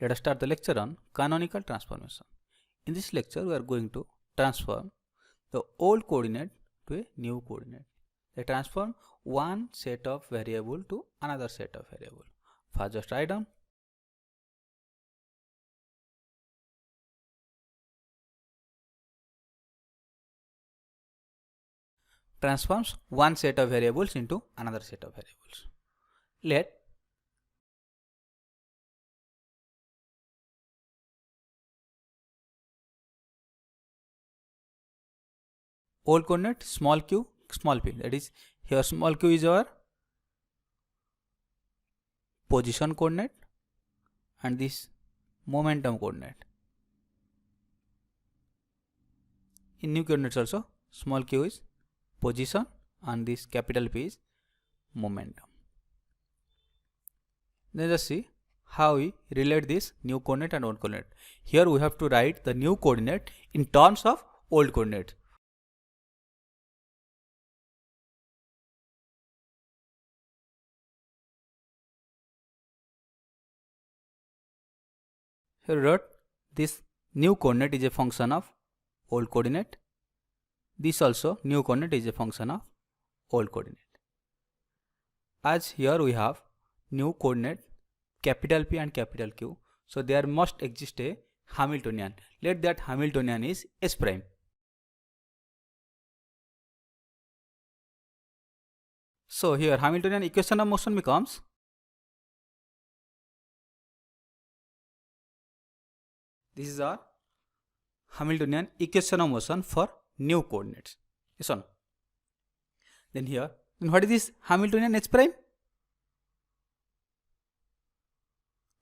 Let us start the lecture on canonical transformation. In this lecture, we are going to transform the old coordinate to a new coordinate. They transform one set of variable to another set of variable. First, just write down. Transforms one set of variables into another set of variables. Let old coordinate small q small p, that is here small q is our position coordinate and this momentum coordinate. In new coordinates also small q is position and this capital P is momentum. Then just see how we relate this new coordinate and old coordinate. Here we have to write the new coordinate in terms of old coordinate. Here we wrote this new coordinate is a function of old coordinate. This also new coordinate is a function of old coordinate. As here we have new coordinate capital P and capital Q, so there must exist a Hamiltonian. Let that Hamiltonian is S prime. So here Hamiltonian equation of motion becomes this is our Hamiltonian equation of motion for new coordinates. Yes or no? Then here, what is this Hamiltonian H prime?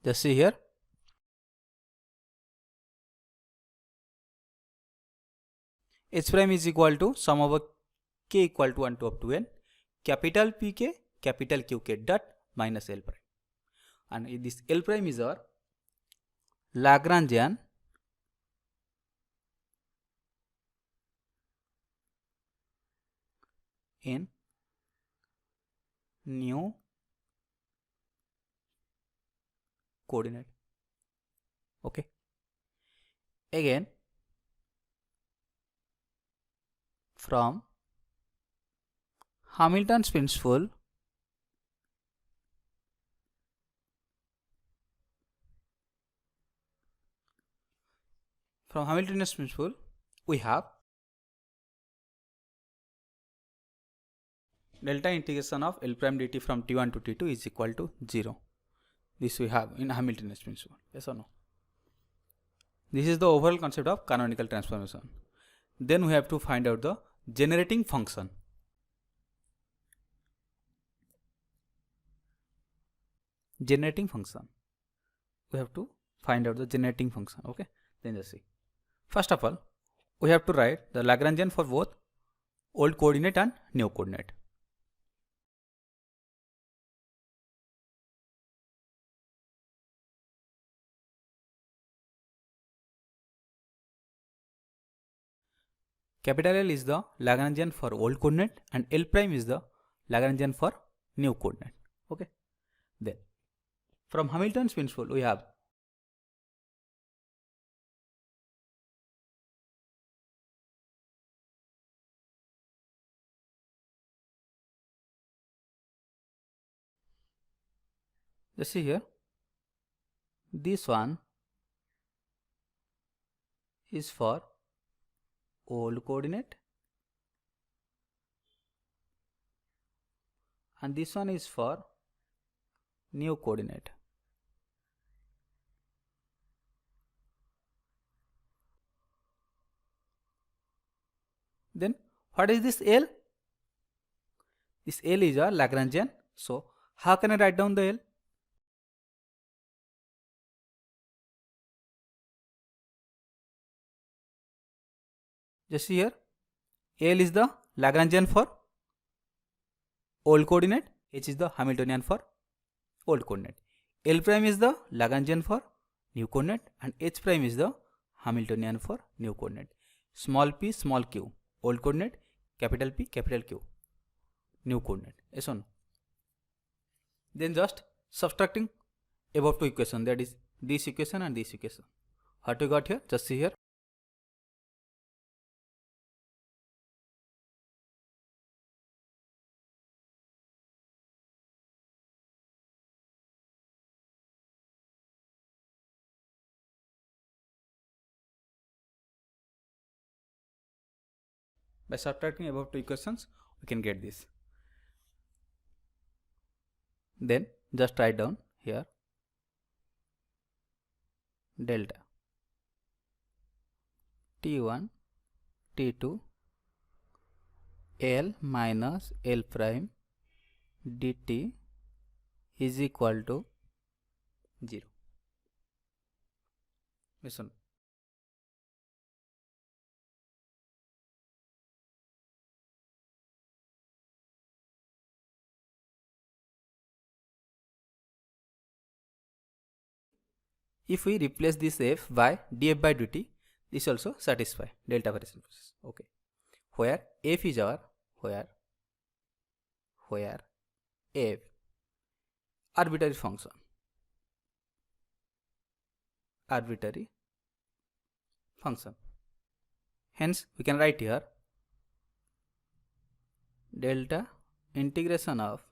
Just see here. H prime is equal to sum over k equal to 1 to up to n capital Pk capital Qk dot minus L prime. And this L prime is our Lagrangian in new coordinate. Okay. Again, from Hamilton's principle, we have delta integration of L prime dt from t1 to t2 is equal to 0. This we have in Hamilton's principle. Yes or no? This is the overall concept of canonical transformation. Then we have to find out the generating function. Generating function. We have to find out the generating function. Okay. Then just see. First of all, we have to write the Lagrangian for both old coordinate and new coordinate. Capital L is the Lagrangian for old coordinate and L prime is the Lagrangian for new coordinate. Okay. Then from Hamilton's principle we have just see here, this one is for old coordinate and this one is for new coordinate. Then what is this L? This L is a Lagrangian. So how can I write down the L? Just see here, L is the Lagrangian for old coordinate, H is the Hamiltonian for old coordinate. L prime is the Lagrangian for new coordinate and H prime is the Hamiltonian for new coordinate. Small p, small q, old coordinate, capital P, capital Q, new coordinate. Yes or no? Then just subtracting above two equation, that is this equation and this equation. What we got here? Just see here. By subtracting above two equations, we can get this. Then just write down here delta T1 T2 L minus L prime dt is equal to 0. Listen. If we replace this f by df by dt, this also satisfy delta variation process. Okay, where f is our where f arbitrary function, hence we can write here delta integration of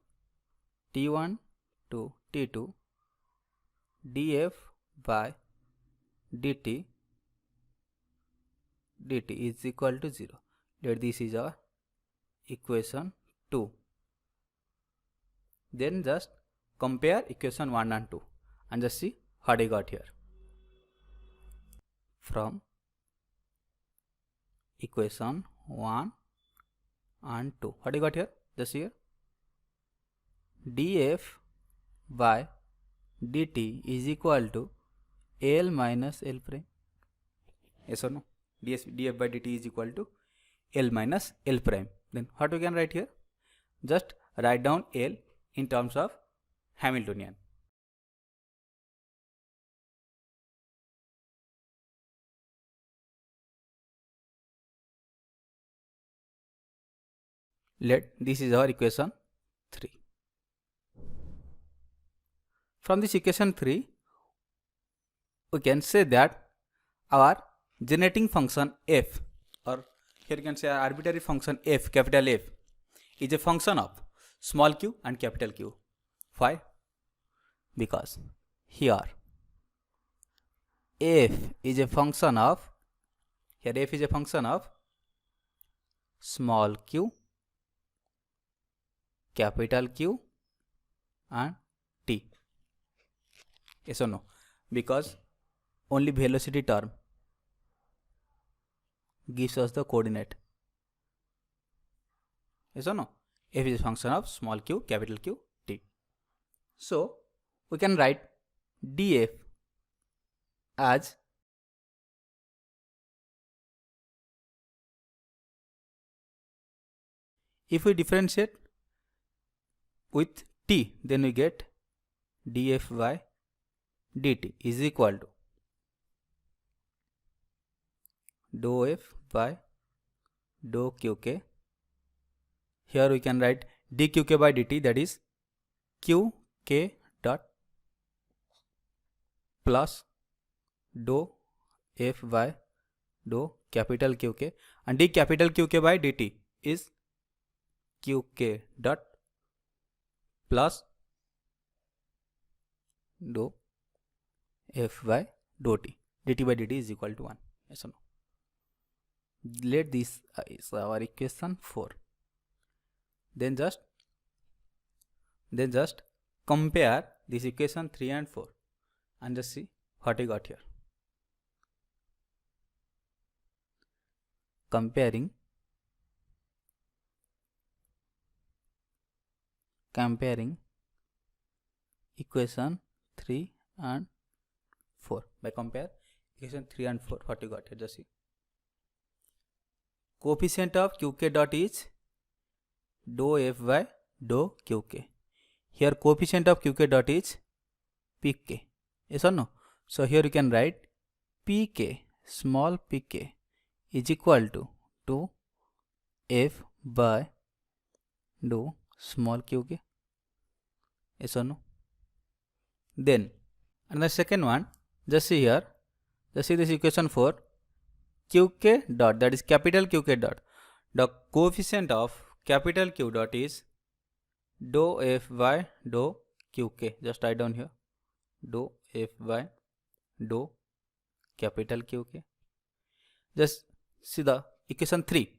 t1 to t2 df by dt is equal to 0. Let this is our equation 2. Then just compare equation 1 and 2 and just see what I got here. From equation 1 and 2, what I got here? Just here df by dt is equal to L minus L prime. Yes or no? df by dt is equal to L minus L prime. Then what we can write here? Just write down L in terms of Hamiltonian. Let this is our equation 3. From this equation 3, we can say that our generating function f, or here you can say our arbitrary function f, capital F, is a function of small q and capital Q. Why? Because here f is a function of, small q, capital Q and t. Yes or no? Because only velocity term gives us the coordinate. Yes or no? F is a function of small q, capital Q, t. So we can write df as if we differentiate with t, then we get df by dt is equal to dou f by dou qk. Here we can write dqk by dt, that is qk dot plus dou f by dou capital qk, and d capital qk by dt is qk dot plus dou f by dou t. dt by dt is equal to 1. Yes or no? Let this is our equation 4. Then just compare this equation 3 and 4 and just see what I got here. Comparing equation 3 and 4. By compare equation 3 and 4, what you got here? Just see. Coefficient of qk dot is dou f by dou qk. Here coefficient of qk dot is pk. Yes or no? So here you can write pk, small pk, is equal to 2 f by dou small qk. Yes or no? Then another second one, Just see here, just see this equation 4, qk dot, that is capital qk dot, the coefficient of capital Q dot is dou f by dou qk. Just write down here, dou f by dou capital qk. Just see the equation 3.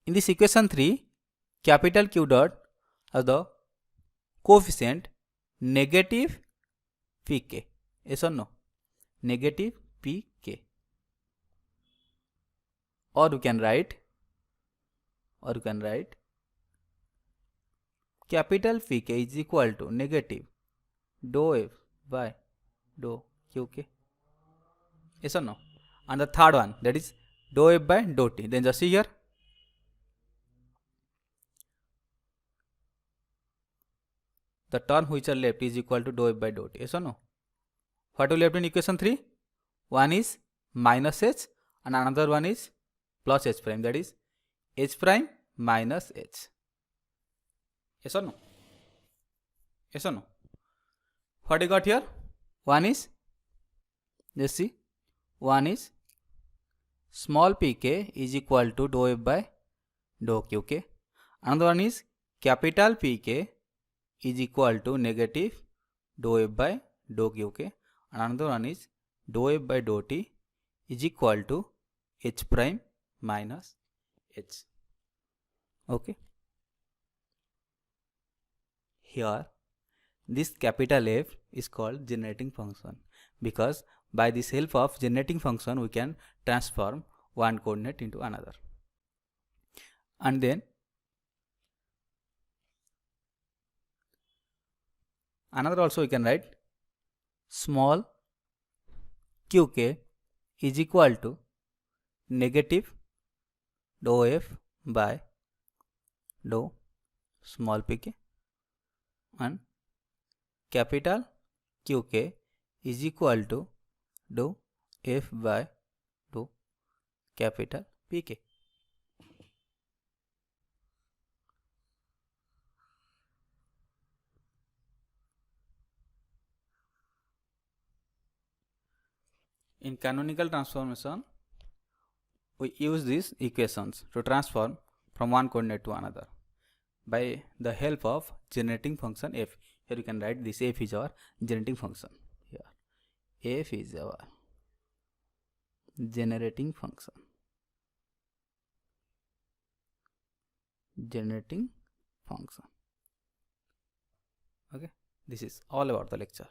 In this equation 3, capital Q dot has the coefficient negative pk. Yes or no? Negative pk. Or you can write capital pk is equal to negative dou f by dou qk. Yes or no? And the third one, that is dou f by dou t. Then just see here, the term which are left is equal to dou f by dou t. Yes or no? What will left in equation 3? One is minus h and another one is plus h prime, that is h prime minus h. Yes or no? Yes or no? What you got here? One is, just see, one is small pk is equal to dou f by dou qk. Another one is capital pk is equal to negative dou f by dou qk. And another one is dou f by dou t is equal to h prime minus h. Okay. Here, this capital F is called generating function, because by this help of generating function we can transform one coordinate into another. And then another also we can write small qk is equal to negative dou f by dou small pk, and capital qk is equal to dou f by dou capital pk. In canonical transformation, we use these equations to transform from one coordinate to another by the help of generating function f. Here you can write this f is our generating function. Here f is our generating function. Okay, this is all about the lecture.